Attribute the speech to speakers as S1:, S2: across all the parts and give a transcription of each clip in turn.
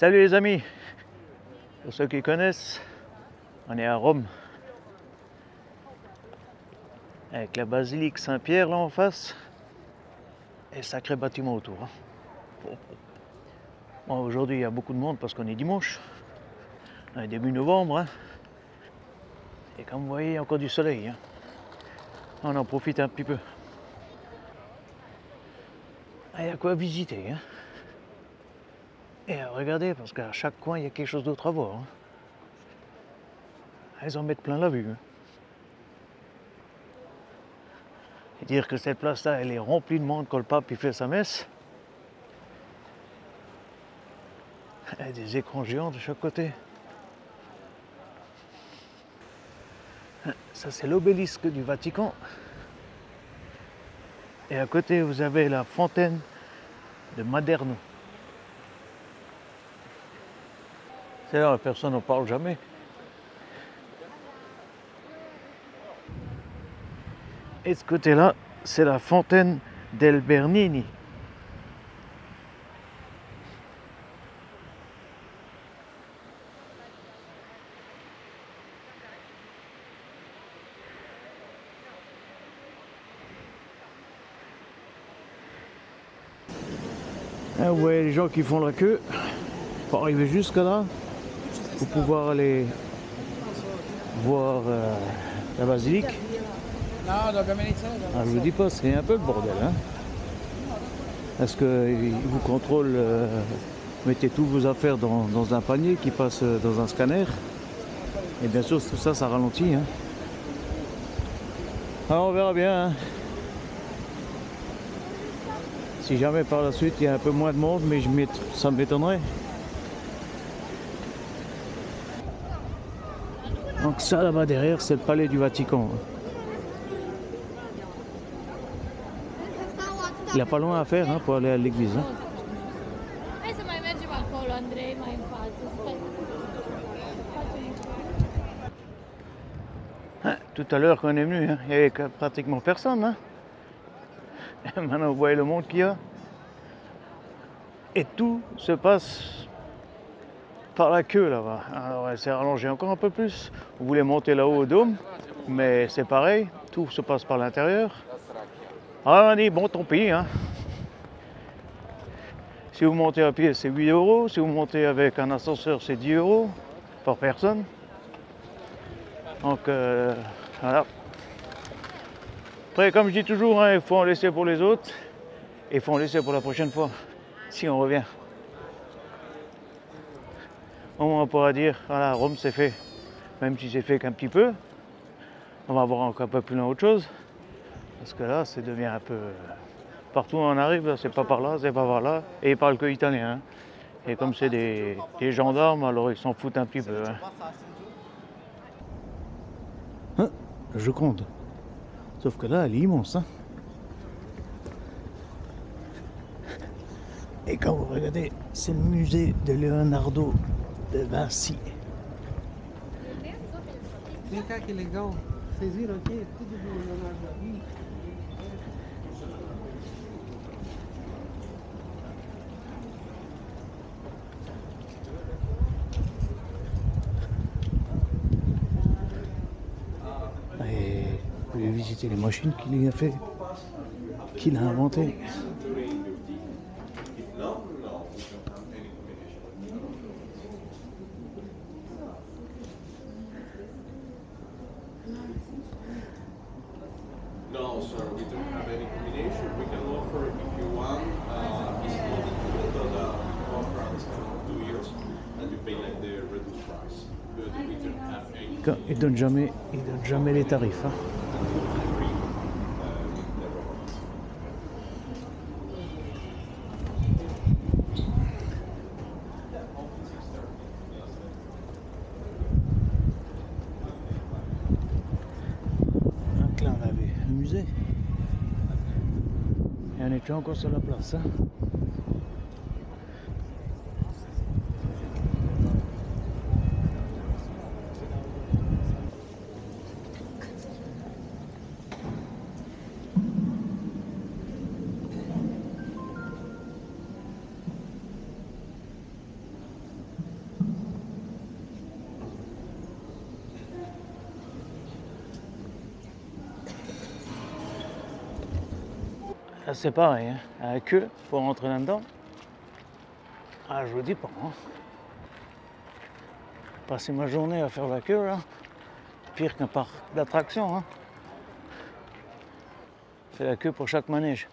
S1: Salut les amis, pour ceux qui connaissent, on est à Rome, avec la basilique Saint-Pierre là en face, et sacré bâtiment autour. Bon, aujourd'hui il y a beaucoup de monde parce qu'on est dimanche, on est début novembre, hein. Et comme vous voyez, il y a encore du soleil, hein. On en profite un petit peu. Il y a quoi visiter, hein. Et regardez, parce qu'à chaque coin, il y a quelque chose d'autre à voir, hein. Ils en mettent plein la vue, hein. Et dire que cette place-là, elle est remplie de monde quand le pape il fait sa messe. Il y a des écrans géants de chaque côté. Ça, c'est l'obélisque du Vatican. Et à côté, vous avez la fontaine de Maderno. C'est là, personne n'en parle jamais. Et de ce côté-là, c'est la fontaine del Bernini. Vous voyez les gens qui font la queue pour arriver jusque là, pour pouvoir aller voir la basilique. Ah, je vous dis pas, c'est un peu le bordel, hein. Parce qu'ils vous contrôlent, mettez toutes vos affaires dans un panier qui passe dans un scanner. Et bien sûr, tout ça, ça ralentit, hein. Alors on verra bien, hein. Si jamais par la suite il y a un peu moins de monde, mais ça m'étonnerait. Donc ça là-bas derrière, c'est le palais du Vatican. Il n'y a pas loin à faire, hein, pour aller à l'église, hein. Tout à l'heure quand on est venu, hein, il n'y avait pratiquement personne, hein. Et maintenant vous voyez le monde qu'il y a. Et tout se passe par la queue là-bas. Alors elle s'est rallongée encore un peu plus. Vous voulez monter là-haut au dôme, mais c'est pareil, tout se passe par l'intérieur. Alors on dit bon, tant pis, hein. Si vous montez à pied, c'est 8 €. Si vous montez avec un ascenseur, c'est 10 € par personne. Donc voilà. Après, comme je dis toujours, hein, il faut en laisser pour les autres. Et il faut en laisser pour la prochaine fois, si on revient. Au moins on pourra dire, voilà, Rome c'est fait. Même si c'est fait qu'un petit peu. On va voir encore un peu plus loin autre chose. Parce que là, ça devient un peu... Partout où on arrive, c'est pas par là, c'est pas par là. Et ils parlent que italien, hein. Et comme c'est des gendarmes, alors ils s'en foutent un petit peu, hein. Hein, je compte. Sauf que là, elle est immense, hein. Et quand vous regardez, c'est le musée de Leonardo de Vinci.
S2: Vem cá, que legal. Vocês viram aqui? Tudo do Leonardo da Vinci.
S1: Et vous pouvez visiter les machines qu'il a fait, qu'il a inventées.
S3: No, sir, we don't have any combination. We can offer, if you want, it's not included, but we offer a discount of 2 years, and you pay like the reduced price. But we don't have any.
S1: Il donne jamais les tarifs, hein. Donc là on avait le musée. Et on est déjà encore sur la place, hein. Là c'est pareil, hein. À la queue pour rentrer là-dedans. Ah je vous dis pas, hein. Passer ma journée à faire la queue là, pire qu'un parc d'attractions, hein. Fais la queue pour chaque manège.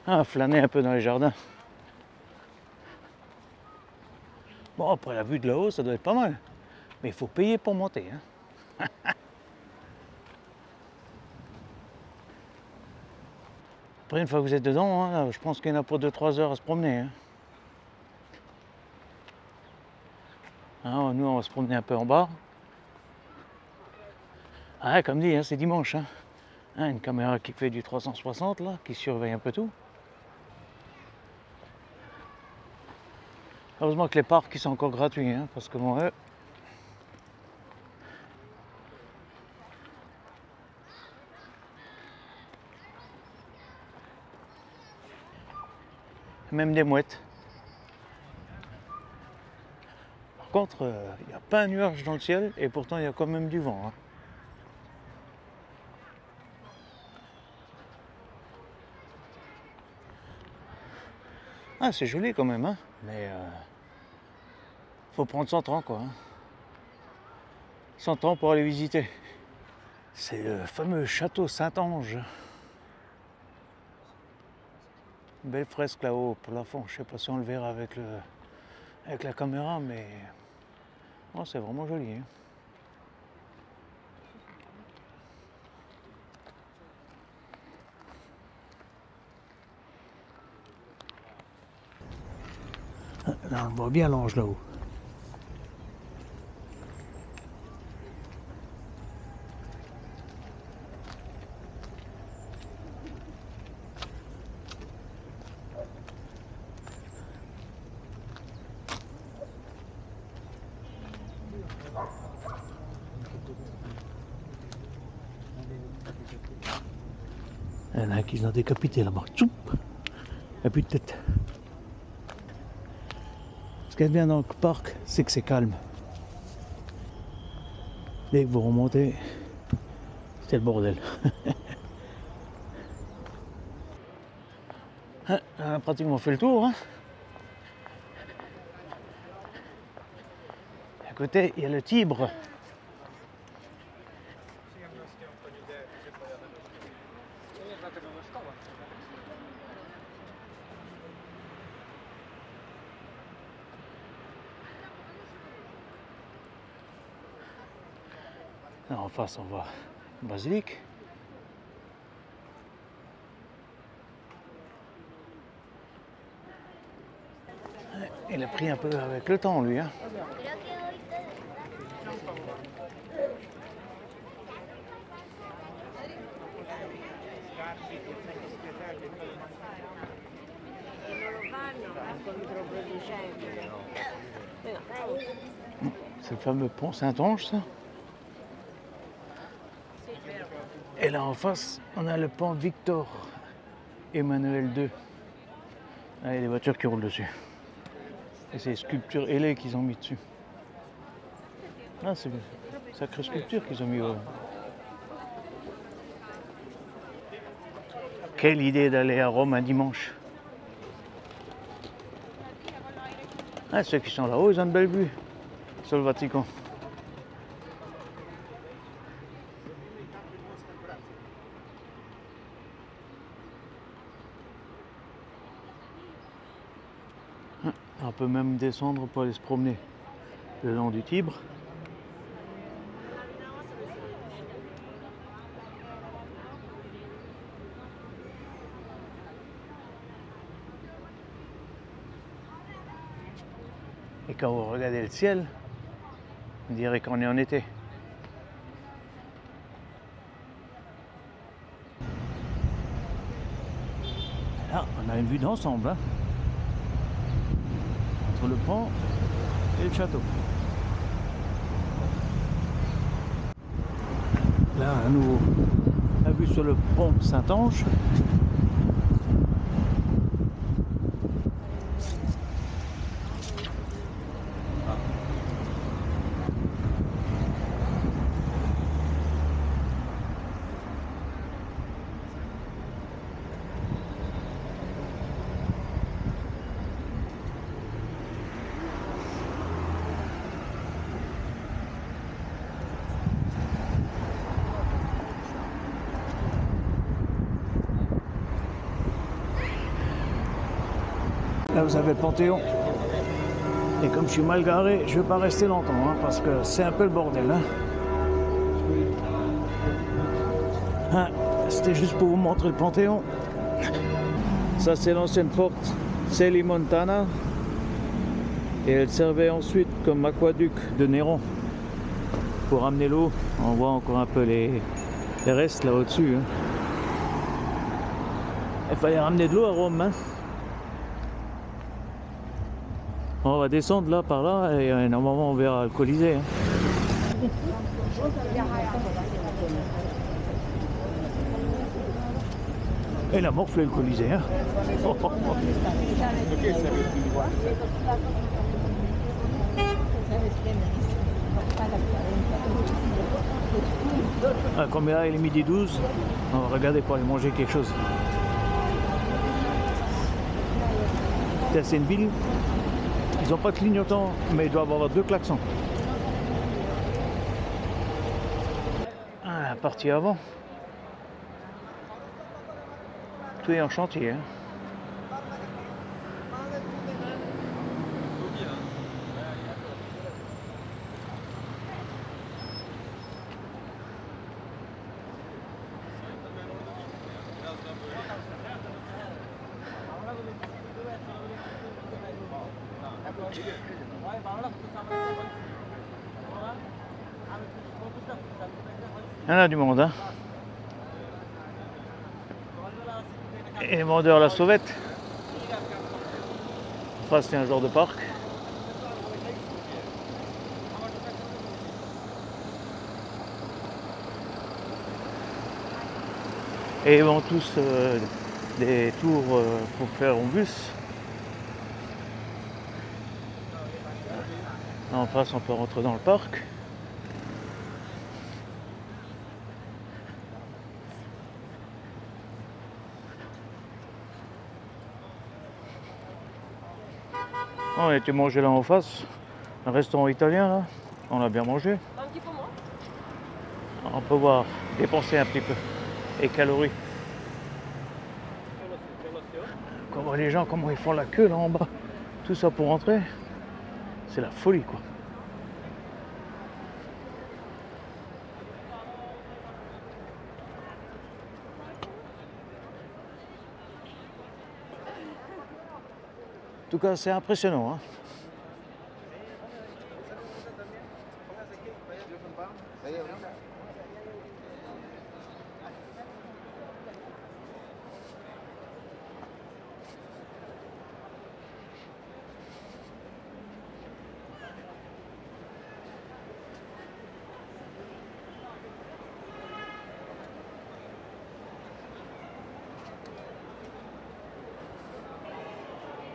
S1: Ah, flâner un peu dans les jardins. Bon, après la vue de là-haut, ça doit être pas mal. Mais il faut payer pour monter, hein. Après, une fois que vous êtes dedans, hein, je pense qu'il y en a pour 2-3 heures à se promener, hein. Hein, nous, on va se promener un peu en bas. Ah, comme dit, hein, c'est dimanche, hein. Hein, une caméra qui fait du 360, là, qui surveille un peu tout. Heureusement que les parcs ils sont encore gratuits, hein, parce que moi, même des mouettes. Par contre, il n'y a pas un nuage dans le ciel et pourtant il y a quand même du vent, hein. Ah, c'est joli quand même, hein, mais faut prendre son temps, quoi, hein. Son temps pour aller visiter. C'est le fameux château Saint-Ange. Une belle fresque là-haut au plafond. Je sais pas si on le verra avec la caméra, mais oh, c'est vraiment joli, hein. Là, on voit bien l'ange là-haut. Il y en a qui ont décapité là-bas. Tchoup! Il n'y a plus de tête. Ce qui est bien dans le parc, c'est que c'est calme. Dès que vous remontez, c'est le bordel. On a pratiquement fait le tour, hein. À côté, il y a le Tibre. Là, en face, on voit une basilique. Il a pris un peu avec le temps, lui, hein. C'est le fameux pont Saint-Ange, ça. Et là en face, on a le pont Victor Emmanuel II. Là, il y a des voitures qui roulent dessus. Et c'est les sculptures ailées qu'ils ont mis dessus. Ah, c'est une sacrée sculpture qu'ils ont mis. Quelle idée d'aller à Rome un dimanche. Ah, ceux qui sont là-haut, ils ont une belle vue sur le Vatican. On peut même descendre pour aller se promener le long du Tibre. Et quand vous regardez le ciel, on dirait qu'on est en été. Là, on a une vue d'ensemble, hein, entre le pont et le château. Là, à nouveau, la vue sur le pont Saint-Ange. Là vous avez le Panthéon. Et comme je suis mal garé, je vais pas rester longtemps hein, parce que c'est un peu le bordel. Hein. C'était juste pour vous montrer le Panthéon. Ça c'est l'ancienne porte Celimontana. Et elle servait ensuite comme aqueduc de Néron. Pour amener l'eau, on voit encore un peu les restes là au-dessus. Hein. Il fallait ramener de l'eau à Rome. Hein. On va descendre là par là et normalement on verra le Colisée. Hein. Et la morflé le Colisée. Hein. Ah, comme là il est midi 12, on va regarder pour aller manger quelque chose. C'est une ville, ils n'ont pas de clignotant, mais ils doivent avoir 2 klaxons. Ah, la partie avant. Tout est en chantier. Hein. Il y en a du monde, hein. Et les vendeurs à la sauvette. Enfin, c'est un genre de parc. Et ils vendent tous des tours pour faire en bus. En face, on peut rentrer dans le parc. On a été manger là en face, un restaurant italien là, on a bien mangé. On peut voir, dépenser un petit peu, les calories. On voit les gens comment ils font la queue là en bas, tout ça pour rentrer, c'est la folie quoi. En tout cas, c'est impressionnant. Hein.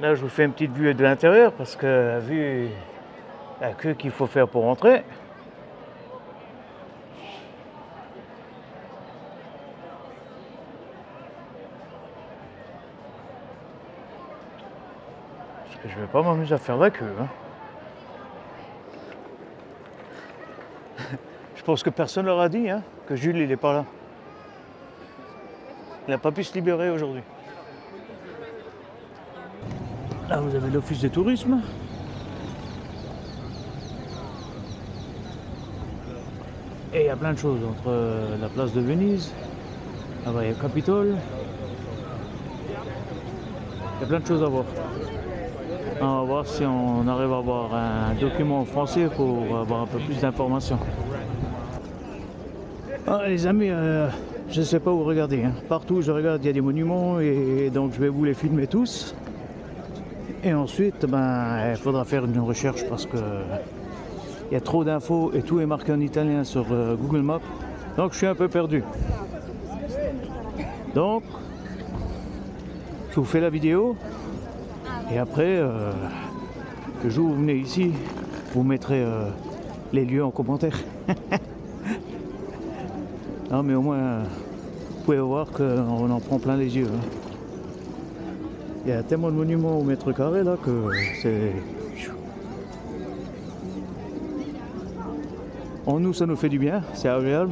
S1: Là, je vous fais une petite vue de l'intérieur parce que vu la queue qu'il faut faire pour rentrer. Parce que je vais pas m'amuser à faire la queue. Hein. Je pense que personne leur a dit hein, que Jules il est pas là. Il n'a pas pu se libérer aujourd'hui. Là, vous avez l'office de tourisme. Et il y a plein de choses entre la place de Venise, là-bas il y a le Capitole. Il y a plein de choses à voir. On va voir si on arrive à avoir un document en français pour avoir un peu plus d'informations. Ah, les amis, je ne sais pas où regarder. Hein. Partout où je regarde, il y a des monuments et donc je vais vous les filmer tous. Et ensuite, ben, il faudra faire une recherche parce que il y a trop d'infos et tout est marqué en italien sur Google Maps. Donc je suis un peu perdu. Donc, je vous fais la vidéo. Et après, le jour où vous venez ici, vous mettrez les lieux en commentaire. Non mais au moins, vous pouvez voir qu'on en prend plein les yeux. Hein. Il y a tellement de monuments au mètre carré là que c'est... En nous, ça nous fait du bien, c'est agréable.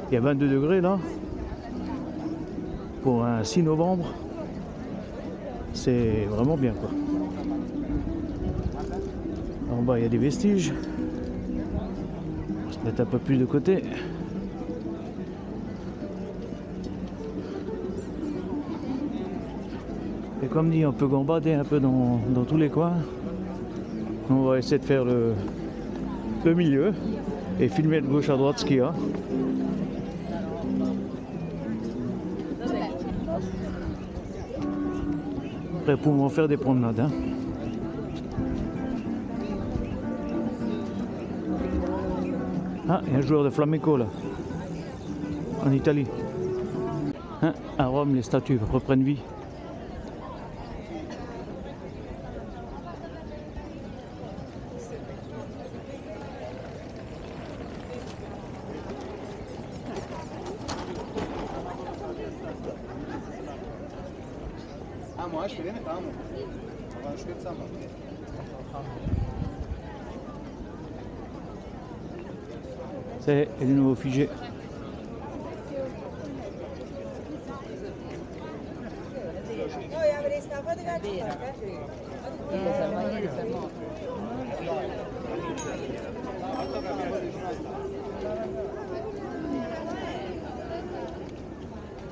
S1: Il y a 22 degrés là, pour un 6 novembre. C'est vraiment bien quoi. En bas il y a des vestiges. On va se mettre un peu plus de côté. Et comme dit, on peut gambader un peu dans tous les coins. On va essayer de faire le milieu et filmer de gauche à droite ce qu'il y a. Après, pour faire des promenades. Hein. Ah, il y a un joueur de flamenco là, en Italie. Hein, à Rome, les statues reprennent vie.
S4: Moi, je vais venir quand même. Je vais ça.
S1: C'est le nouveau figé.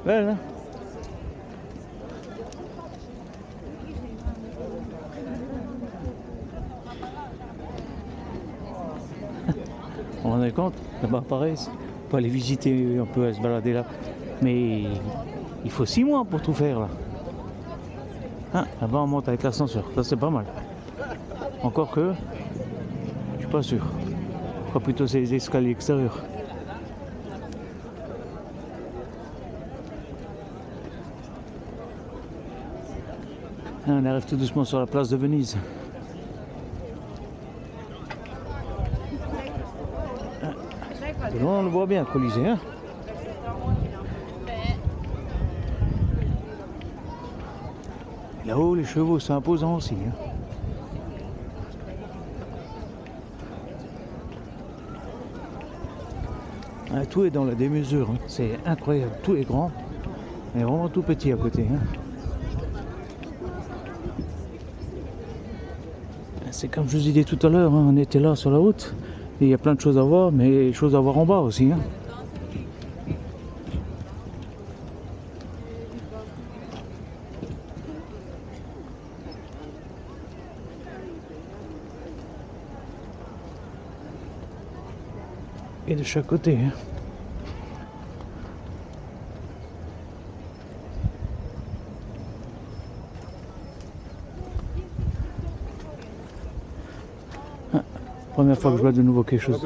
S1: Belle, hein? On en est compte, là-bas pareil, on peut aller visiter, on peut se balader là, mais il faut 6 mois pour tout faire là. Ah, là-bas on monte avec l'ascenseur, ça c'est pas mal. Encore que, je suis pas sûr. Je crois plutôt c'est les escaliers extérieurs. Ah, on arrive tout doucement sur la place de Venise. Et là, on le voit bien, Colisée. Hein, là-haut, les chevaux, c'est imposant aussi. Hein. Ah, tout est dans la démesure. Hein. C'est incroyable. Tout est grand. Mais vraiment tout petit à côté. Hein. C'est comme je vous disais tout à l'heure, hein, on était là sur la route. Et il y a plein de choses à voir, mais des choses à voir en bas aussi. Hein. Et de chaque côté. Hein. Ah, première fois que je vois de nouveau quelque chose.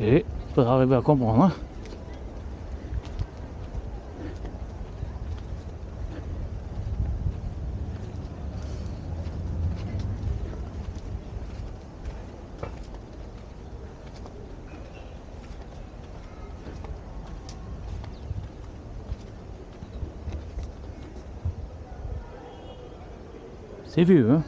S1: Et il faudra arriver à comprendre. Hein. C'est vieux, hein.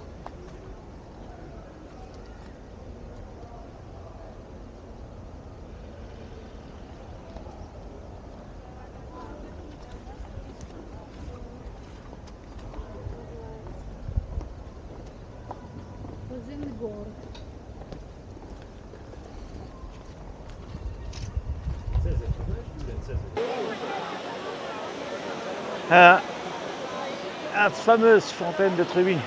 S1: La fameuse fontaine de Trévis.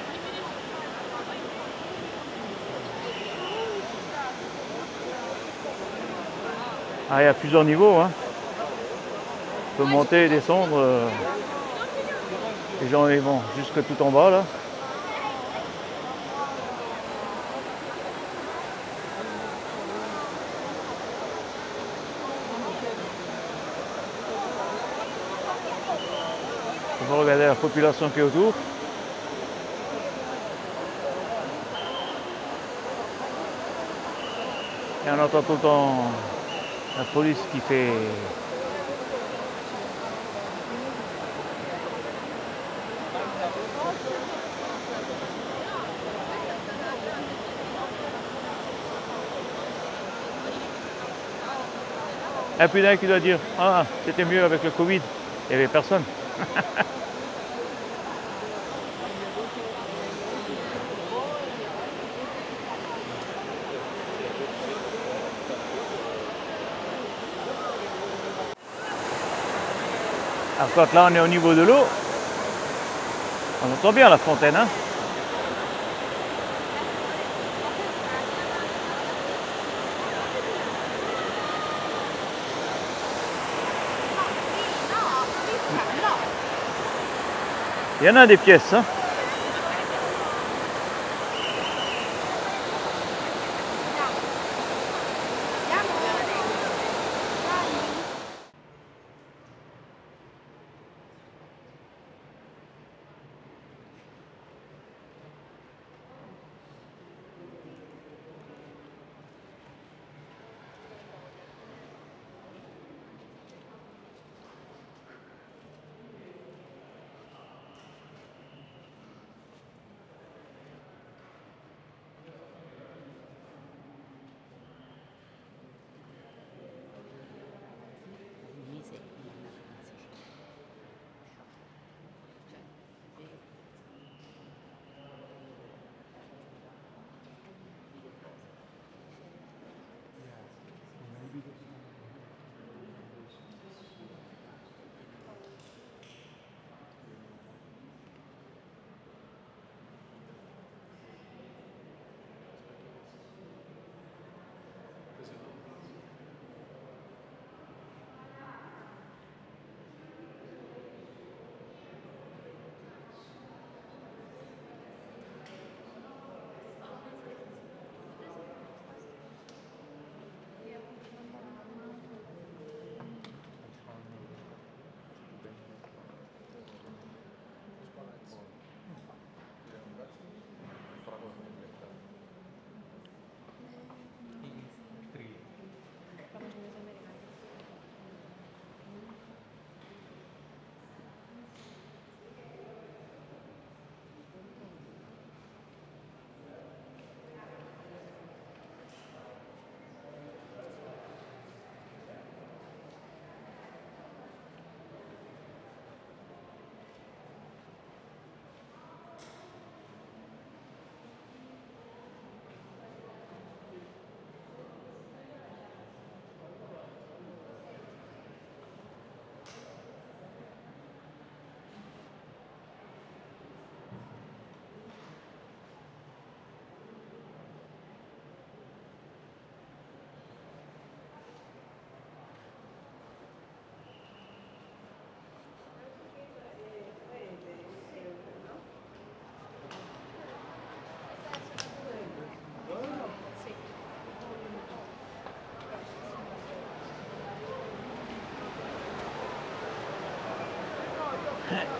S1: Ah, il y a plusieurs niveaux. Hein. On peut monter et descendre. Les gens ils vont jusque tout en bas là. On va regarder la population qui est autour. Et on entend tout le temps La police qui fait... Et puis d'un qui doit dire « Ah, c'était mieux avec le Covid, il n'y avait personne. » Alors quand là on est au niveau de l'eau, on entend bien la fontaine, hein. Il y en a des pièces, hein.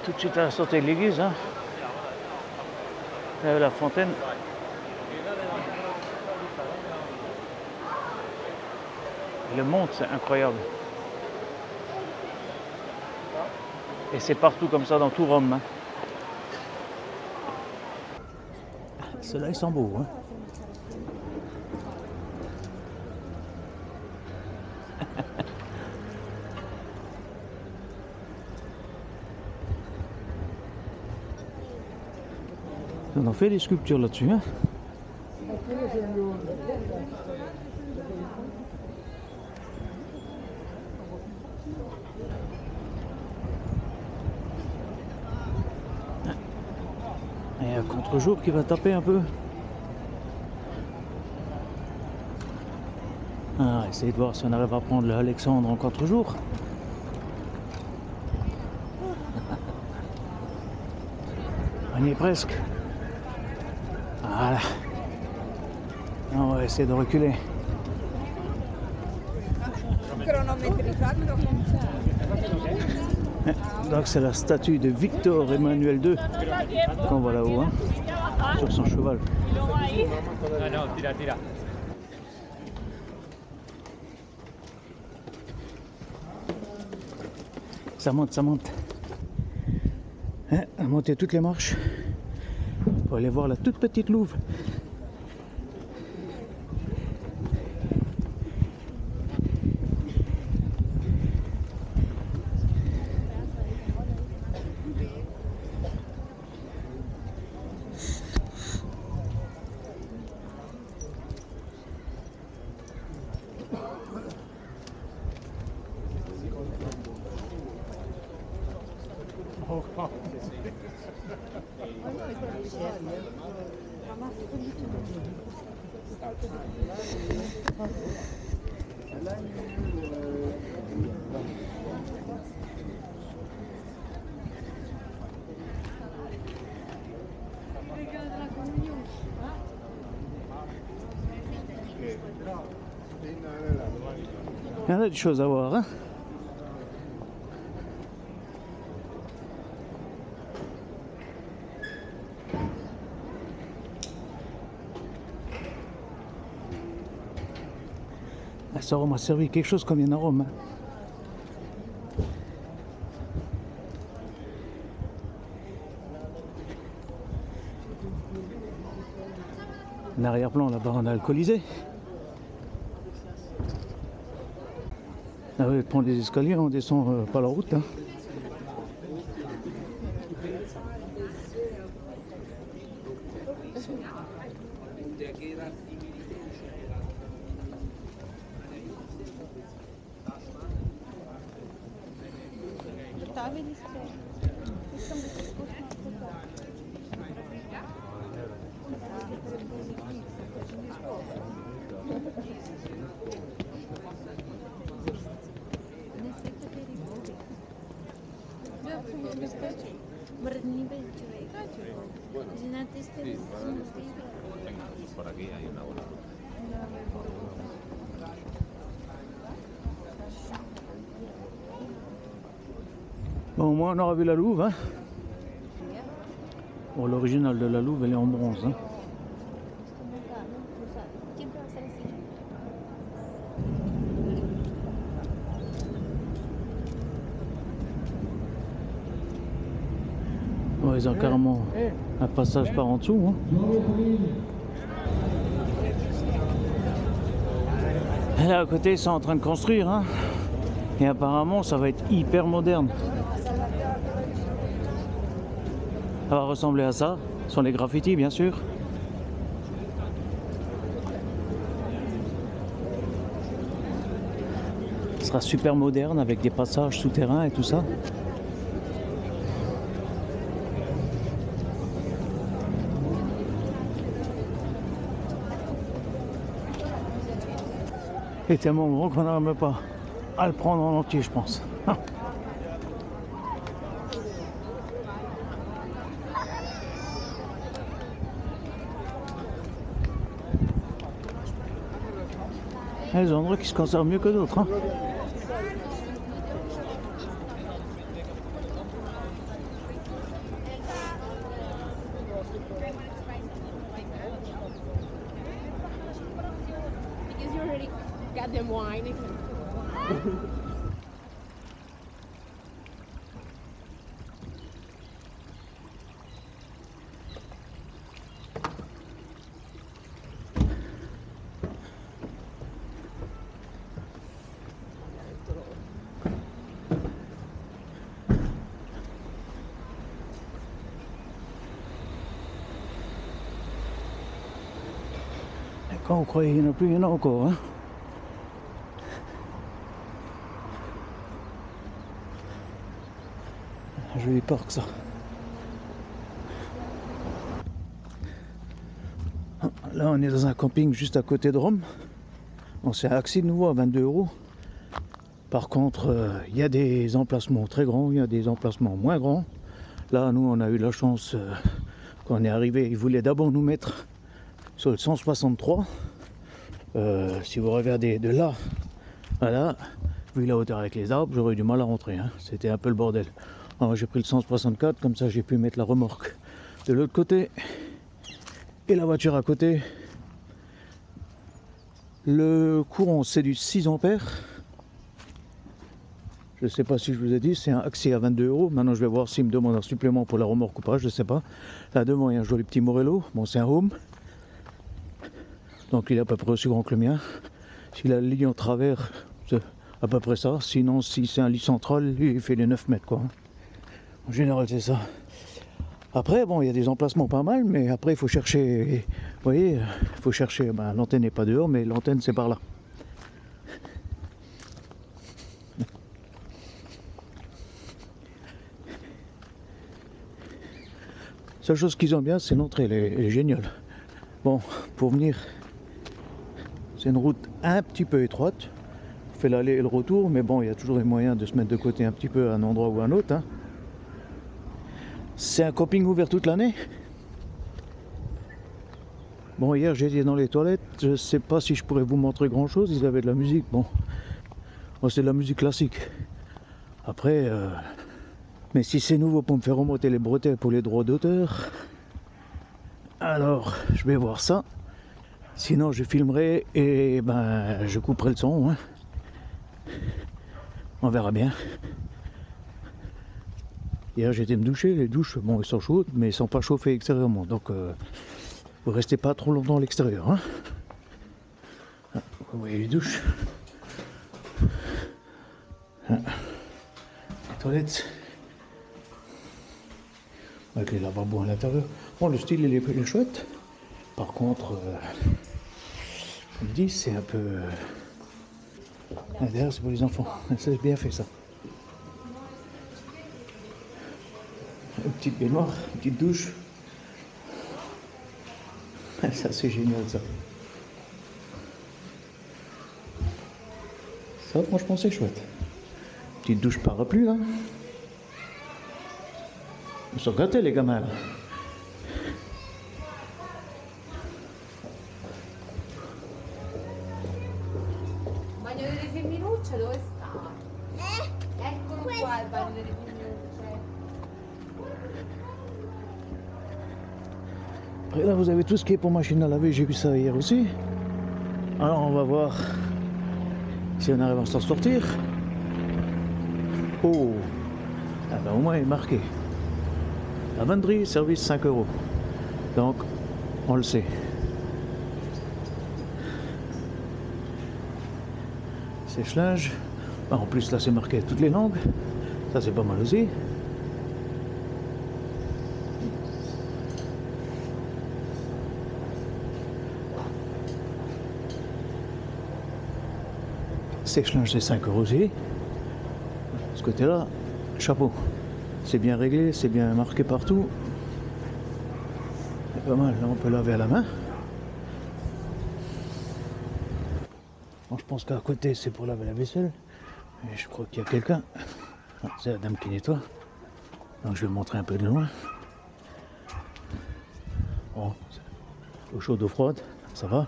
S1: Tout de suite à la sortie de l'église, hein. Là, la fontaine. Le monde, c'est incroyable. Et c'est partout comme ça dans tout Rome, hein. Ceux-là, ils sont beaux, hein. On en fait des sculptures là-dessus, hein. Il y a un contre-jour qui va taper un peu. On va essayer de voir si on arrive à prendre l'Alexandre en contre-jour. On y est presque. Voilà. On va essayer de reculer. Donc c'est la statue de Victor Emmanuel II qu'on voit là-haut, hein, sur son cheval. Ça monte, ça monte. Hein, à monter toutes les marches pour aller voir la toute petite louve. Il y en a des choses à voir, hein. Ça m'a servi quelque chose comme un arôme. Hein. L'arrière-plan là-bas, on a alcoolisé. Ah oui, on prend des escaliers, on descend pas la route. Hein.
S5: Por aquí hay una bola.
S1: Bon, au moins on aura vu la louve. Hein. Bon, l'original de la louve, elle est en bronze. Hein. Bon, ils ont carrément un passage par en dessous. Hein. Et là à côté, ils sont en train de construire. Hein. Et apparemment, ça va être hyper moderne. Ça va ressembler à ça. Ce sont les graffitis, bien sûr. Ce sera super moderne avec des passages souterrains et tout ça. Et tellement gros qu'on n'arrive pas à le prendre en entier, je pense. Il y a des endroits qui se conservent mieux que d'autres. Hein.
S6: Because you already got them wine.
S1: Quand vous croyez qu'il n'y en a plus, il y en a encore. Hein. Un joli parc ça. Là on est dans un camping juste à côté de Rome. Bon, c'est à Axi de nouveau à 22 €. Par contre, il y a des emplacements très grands, il y a des emplacements moins grands. Là nous on a eu la chance, quand on est arrivé, ils voulaient d'abord nous mettre sur le 163. Si vous regardez de là, voilà, vu la hauteur avec les arbres, j'aurais eu du mal à rentrer. Hein. C'était un peu le bordel. Alors j'ai pris le 164, comme ça j'ai pu mettre la remorque de l'autre côté et la voiture à côté. Le courant c'est du 6 ampères. Je ne sais pas si je vous ai dit, c'est un accès à 22 €. Maintenant, je vais voir s'il me demande un supplément pour la remorque ou pas, je ne sais pas. Là, devant, il y a un joli petit Morello. Bon, c'est un home. Donc, il est à peu près aussi grand que le mien. S'il a le lit en travers, c'est à peu près ça. Sinon, si c'est un lit central, lui, il fait les 9 mètres, quoi. En général, c'est ça. Après, bon, il y a des emplacements pas mal, mais après, il faut chercher. Vous voyez, il faut chercher. Ben, l'antenne n'est pas dehors, mais l'antenne, c'est par là. Seule chose qu'ils ont bien, c'est l'entrée, elle est géniale. Bon, pour venir, c'est une route un petit peu étroite. On fait l'aller et le retour, mais bon, il y a toujours les moyens de se mettre de côté un petit peu à un endroit ou à un autre. Hein. C'est un camping ouvert toute l'année. Bon, hier j'étais dans les toilettes, je ne sais pas si je pourrais vous montrer grand chose, ils avaient de la musique, bon c'est de la musique classique. Après, mais si c'est nouveau pour me faire remonter les bretelles pour les droits d'auteur, alors je vais voir ça. Sinon je filmerai et ben je couperai le son. Hein. On verra bien. Hier j'étais me doucher, les douches, bon elles sont chaudes, mais elles sont pas chauffées extérieurement, donc vous restez pas trop longtemps à l'extérieur. Hein. Ah, vous voyez les douches. Ah. Les toilettes. Avec les lavabos à l'intérieur. Bon, le style il est chouette. Par contre, je me dis, c'est un peu. Derrière, c'est pour les enfants. C'est bien fait ça. Une petite baignoire, une petite douche. Ça, c'est génial ça. Ça, franchement, c'est chouette. Petite douche parapluie, hein. Ils sont gâtés, les gamins, là.
S6: Bagno delle femminucce dove sta? Eccolo qua il bagno delle femminucce.
S1: Après là, vous avez tout ce qui est pour machine à laver. J'ai vu ça hier aussi. Alors, on va voir si on arrive à s'en sortir. Oh, ah ben, au moins il est marqué. Lavanderie, service 5 €. Donc, on le sait. Sèche-linge. En plus, là, c'est marqué toutes les langues. Ça, c'est pas mal aussi. Sèche-linge, c'est 5 € aussi. De ce côté-là, chapeau. C'est bien réglé, c'est bien marqué partout. C'est pas mal, là, on peut laver à la main. Bon, je pense qu'à côté, c'est pour laver la vaisselle. Et je crois qu'il y a quelqu'un. Ah, c'est la dame qui nettoie. Donc, je vais montrer un peu de loin. Bon, eau chaude, eau froide, ça va.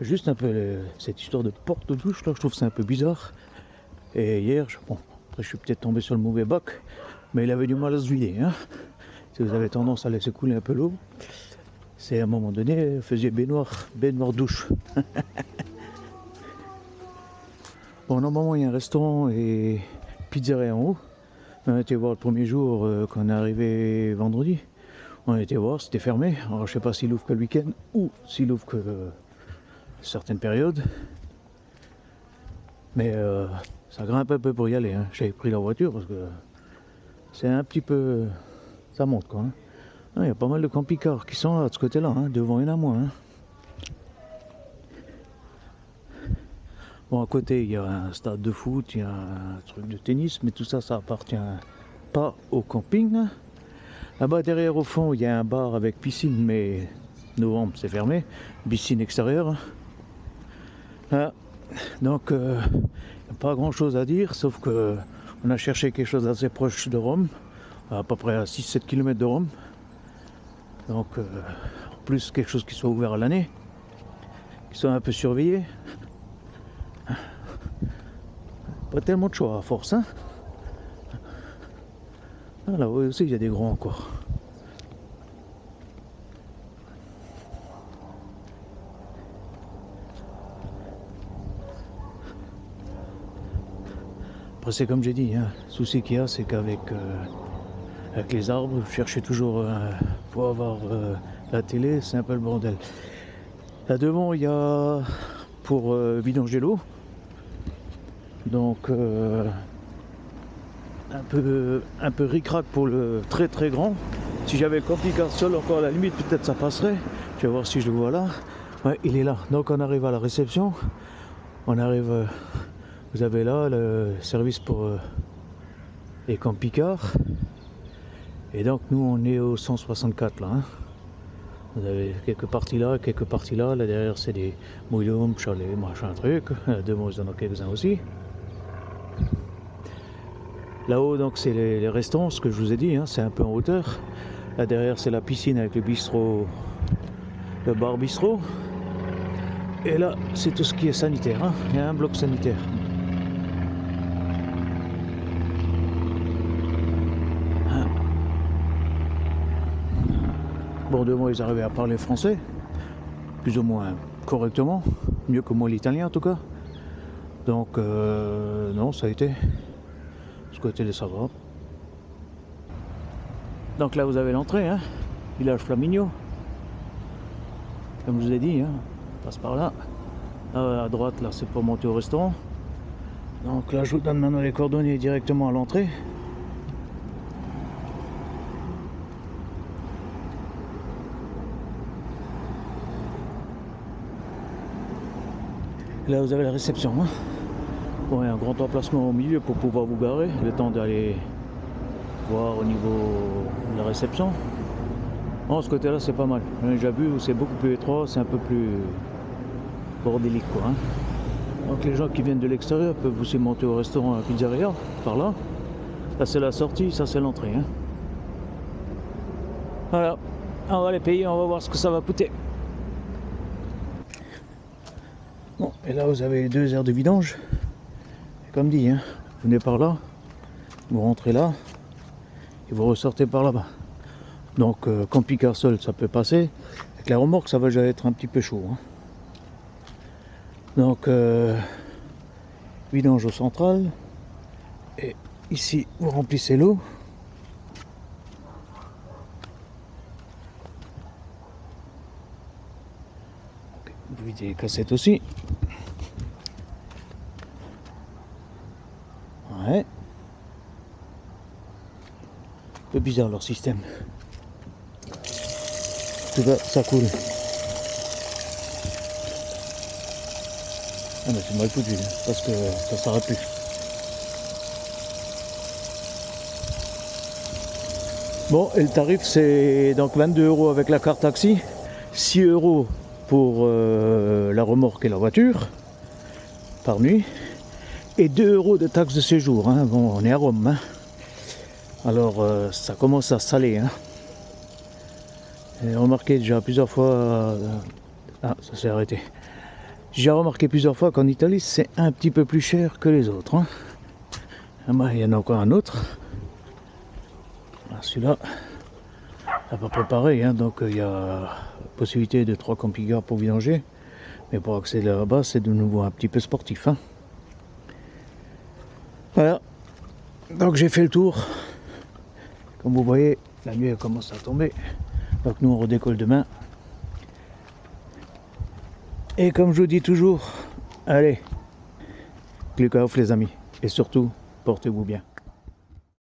S1: Juste un peu cette histoire de porte-douche là, je trouve que c'est un peu bizarre. Et hier, bon, après je suis peut-être tombé sur le mauvais bac, mais il avait du mal à se vider. Hein. Si vous avez tendance à laisser couler un peu l'eau, c'est à un moment donné, vous faisiez baignoire douche. Bon, normalement il y a un restaurant et pizzeria en haut. On a été voir le premier jour quand on est arrivé vendredi. On a été voir, c'était fermé. Alors je sais pas s'il ouvre que le week-end ou s'il ouvre que certaines périodes. Mais ça grimpe un peu pour y aller. Hein. J'avais pris la voiture parce que c'est un petit peu. Ça monte quoi. Hein. Il y a pas mal de camping-cars qui sont là de ce côté-là. Hein. Devant, il y en a moins. Hein. Bon, à côté, il y a un stade de foot, il y a un truc de tennis, mais tout ça, ça appartient pas au camping. Là-bas, derrière, au fond, il y a un bar avec piscine, mais novembre, c'est fermé. Piscine extérieure. Ah. Donc, pas grand chose à dire, sauf que on a cherché quelque chose d'assez proche de Rome, à peu près à 6-7 km de Rome. Donc, en plus, quelque chose qui soit ouvert à l'année, qui soit un peu surveillé. Pas tellement de choix à force, hein. Ah, là aussi, il y a des grands encore. Après c'est comme j'ai dit, hein, le souci qu'il y a c'est qu'avec avec les arbres, vous cherchez toujours pour avoir la télé, c'est un peu le bordel. Là devant il y a pour vidanger l'eau, donc un peu ric-rac pour le très très grand. Si j'avais le camping-car seul, encore à la limite peut-être ça passerait. Je vais voir si je le vois là. Ouais, il est là. Donc on arrive à la réception, on arrive, vous avez là le service pour les camping-cars. Et donc nous on est au 164 là, hein. Vous avez quelques parties là, quelques parties là. Là derrière c'est des moulins, chalets, machin truc. Devant ils en ont quelques-uns aussi. Là-haut donc c'est les restaurants, ce que je vous ai dit, hein, c'est un peu en hauteur. Là derrière c'est la piscine avec le bistrot, le bar bistrot. Et là c'est tout ce qui est sanitaire, hein. Il y a un bloc sanitaire. Bon, de moi ils arrivaient à parler français, plus ou moins correctement, mieux que moi l'italien en tout cas. Donc non, ça a été, ce côté-là ça va. Donc là vous avez l'entrée, hein, village Flaminio. Comme je vous ai dit, hein, on passe par là. Là à droite là c'est pour monter au restaurant. Donc là je vous donne maintenant les coordonnées directement à l'entrée. Là vous avez la réception, hein. Bon, il y a un grand emplacement au milieu pour pouvoir vous garer, le temps d'aller voir au niveau de la réception. Bon, ce côté là c'est pas mal, j'ai déjà vu où c'est beaucoup plus étroit, c'est un peu plus bordélique quoi, hein. Donc les gens qui viennent de l'extérieur peuvent aussi monter au restaurant à la pizzeria, par là. Là c'est la sortie, ça c'est l'entrée, hein. Voilà, on va les payer, on va voir ce que ça va coûter. Bon, et là vous avez 2 aires de vidange. Et comme dit, hein, vous venez par là, vous rentrez là, et vous ressortez par là-bas. Donc camping-car seul, ça peut passer. Avec la remorque, ça va déjà être un petit peu chaud, hein. Donc vidange au central. Et ici, vous remplissez l'eau. Vous videz les cassettes aussi. Ouais. Un peu bizarre leur système. En tout cas, ça coule. Ah mais c'est mal foutu, hein, parce que ça s'arrête plus. Bon, et le tarif c'est donc 22 € avec la carte taxi, 6 € pour la remorque et la voiture par nuit, et 2 € de taxe de séjour, hein. Bon, on est à Rome, hein. Alors ça commence à saler, hein. J'ai remarqué déjà plusieurs fois, ah ça s'est arrêté. J'ai remarqué plusieurs fois qu'en Italie c'est un petit peu plus cher que les autres, hein. Ah bah, il y en a encore un autre. Celui-là, à peu près pareil, hein. Donc il y a possibilité de 3 camping-cars pour vidanger, mais pour accéder là-bas c'est de nouveau un petit peu sportif, hein. Voilà, donc j'ai fait le tour. Comme vous voyez, la nuit elle commence à tomber, donc nous on redécolle demain. Et comme je vous dis toujours, allez, cliquez off les amis, et surtout portez-vous bien.